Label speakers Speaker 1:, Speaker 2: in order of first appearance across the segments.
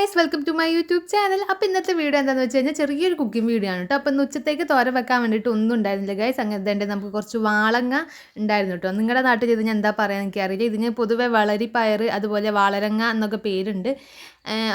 Speaker 1: Guys, welcome to my YouTube channel. അപ്പോൾ ഇന്നത്തെ video എന്താണെന്ന് വെച്ച് കഴിഞ്ഞാൽ ചെറിയൊരു കുക്കിംഗ് വീഡിയോ ആണ് കേട്ടോ. അപ്പോൾ ഇന്ന് ഉച്ചത്തേക്ക് തോരൻ വെക്കാൻ വേണ്ടിയിട്ട് ഒന്നും ഉണ്ടായിരുന്നില്ല ഗൈസ്. അങ്ങനത്തെ നമുക്ക് കുറച്ച് വാളങ്ങ ഉണ്ടായിരുന്നു കേട്ടോ. നിങ്ങളുടെ നാട്ടിൽ ഇതിന് എന്താ പറയുക എനിക്കറിയില്ല. ഇതിന് പൊതുവെ വളരിപ്പയർ അതുപോലെ വാളരങ്ങ എന്നൊക്കെ പേരുണ്ട്.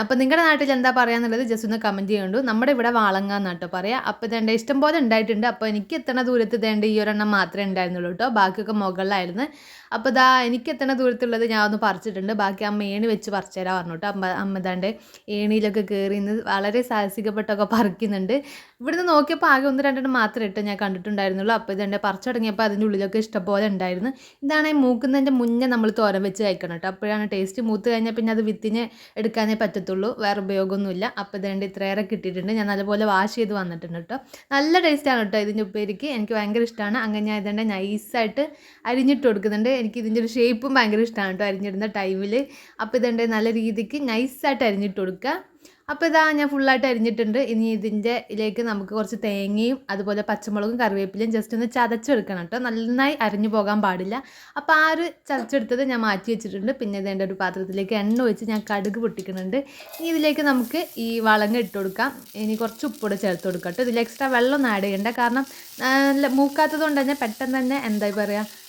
Speaker 1: അപ്പോൾ നിങ്ങളുടെ നാട്ടിൽ എന്താ പറയാന്നുള്ളത് ജസ്റ്റ് ഒന്ന് കമൻറ്റ് ചെയ്യുന്നുണ്ട്. നമ്മുടെ ഇവിടെ വാളങ്ങ എന്നാണ് കേട്ടോ പറയുക. അപ്പോൾ ഇതേണ്ട ഇഷ്ടം പോലെ ഉണ്ടായിട്ടുണ്ട്. അപ്പോൾ എനിക്ക് എത്തണ ദൂരത്ത് ഇതേണ്ട ഈ ഒരെണ്ണം മാത്രമേ ഉണ്ടായിരുന്നുള്ളൂ കേട്ടോ. ബാക്കിയൊക്കെ മുകളിലായിരുന്നു. അപ്പോൾ ഇതാ എനിക്ക് എത്തണ ദൂരത്തുള്ളത് ഞാൻ ഒന്ന് പറിച്ചിട്ടുണ്ട്. ബാക്കി അമ്മ ഏണി വെച്ച് പറിച്ചു തരാൻ പറഞ്ഞു കേട്ടോ. അമ്മ ഇതാണ്ട് ഏണിയിലൊക്കെ കയറി ഇന്ന് വളരെ സാഹസികപ്പെട്ടൊക്കെ പറിക്കുന്നുണ്ട്. ഇവിടുന്ന് നോക്കിയപ്പോൾ ആകെ ഒന്ന് രണ്ടെണ്ണം മാത്രമേ ഇട്ട് ഞാൻ കണ്ടിട്ടുണ്ടായിരുന്നുള്ളൂ. അപ്പോൾ ഇതെൻ്റെ പറിച്ചു തുടങ്ങിയപ്പോൾ അതിൻ്റെ ഉള്ളിലൊക്കെ ഇഷ്ടംപോലെ ഉണ്ടായിരുന്നു. ഇതാണ് മൂക്കുന്നതിൻ്റെ മുന്നേ നമ്മൾ തോരൻ വെച്ച് കഴിക്കണം കേട്ടോ. അപ്പോഴാണ് ടേസ്റ്റ്. മൂത്ത് കഴിഞ്ഞാൽ പിന്നെ അത് വിത്തിനെ എടുക്കാനേ പറ്റത്തുള്ളൂ, വേറെ ഉപയോഗമൊന്നുമില്ല. അപ്പോൾ ഇതേണ്ട ഇത്രയേറെ കിട്ടിയിട്ടുണ്ട്. ഞാൻ നല്ലപോലെ വാഷ് ചെയ്ത് വന്നിട്ടുണ്ട് കേട്ടോ. നല്ല ടേസ്റ്റാണ് കേട്ടോ ഇതിൻ്റെ ഉപ്പേരിക്ക്. എനിക്ക് ഭയങ്കര ഇഷ്ടമാണ്. അങ്ങനെ ഞാൻ ഇതേണ്ട നൈസായിട്ട് അരിഞ്ഞിട്ട് കൊടുക്കുന്നുണ്ട്. എനിക്ക് ഇതിൻ്റെ ഒരു ഷേപ്പും ഭയങ്കര ഇഷ്ടമാണ് കേട്ടോ അരിഞ്ഞിടുന്ന ടൈമിൽ. അപ്പോൾ ഇതേണ്ട നല്ല രീതിക്ക് നൈസായിട്ട് അരിഞ്ഞിട്ട് കൊടുക്കുക. അപ്പോൾ ഇതാ ഞാൻ ഫുള്ളായിട്ട് അരിഞ്ഞിട്ടുണ്ട്. ഇനി ഇതിൻ്റെ ഇതിലേക്ക് നമുക്ക് കുറച്ച് തേങ്ങയും അതുപോലെ പച്ചമുളകും കറിവേപ്പിലയും ജസ്റ്റ് ഒന്ന് ചതച്ചെടുക്കണം കേട്ടോ. നന്നായി അരിഞ്ഞു പോകാൻ പാടില്ല. അപ്പോൾ ആ ഒരു ചതച്ചെടുത്തത് ഞാൻ മാറ്റി വെച്ചിട്ടുണ്ട്. പിന്നെ ഇതേണ്ട ഒരു പാത്രത്തിലേക്ക് എണ്ണ ഒഴിച്ച് ഞാൻ കടുക് പൊട്ടിക്കുന്നുണ്ട്. ഇനി ഇതിലേക്ക് നമുക്ക് ഈ വളങ്ങ ഇട്ട് കൊടുക്കാം. ഇനി കുറച്ച് ഉപ്പൂടെ ചേർത്ത് കൊടുക്കാം കേട്ടോ. ഇതിൽ എക്സ്ട്രാ വെള്ളമൊന്നും ആഡ് ചെയ്യേണ്ട. കാരണം നല്ല മൂക്കാത്തത് കൊണ്ട് തന്നെ പെട്ടെന്ന് തന്നെ എന്താ പറയുക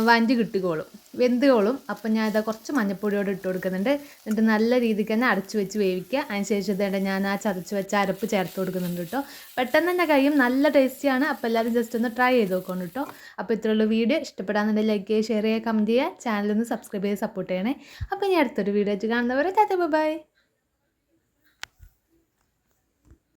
Speaker 1: വഞ്ചി കിട്ടിക്കോളും, വെന്തുകോളും. അപ്പം ഞാൻ ഇതാ കുറച്ച് മഞ്ഞൾപ്പൊടിയോട് ഇട്ട് കൊടുക്കുന്നുണ്ട്. എന്നിട്ട് നല്ല രീതിക്ക് തന്നെ അടച്ച് വെച്ച് വേവിക്കുക. അതിന് ശേഷം ഇതേണ്ട ഞാൻ ആ ചതച്ച് വെച്ച അരപ്പ് ചേർത്ത് കൊടുക്കുന്നുണ്ട് കേട്ടോ. പെട്ടെന്ന് തന്നെ കഴിയും, നല്ല ടേസ്റ്റിയാണ്. അപ്പോൾ എല്ലാവരും ജസ്റ്റ് ഒന്ന് ട്രൈ ചെയ്ത് നോക്കണം കേട്ടോ. അപ്പോൾ ഇത്രയുള്ള വീഡിയോ ഇഷ്ടപ്പെടാന്നുണ്ടെങ്കിൽ ലൈക്ക് ചെയ്യുക, ഷെയർ ചെയ്യുക, കമൻറ്റ് ചെയ്യുക, ചാനലൊന്ന് സബ്സ്ക്രൈബ് ചെയ്ത് സപ്പോർട്ട് ചെയ്യണേ. അപ്പോൾ ഇനി അടുത്തൊരു വീഡിയോ വെച്ച് കാണുന്നവരെ ബൈ.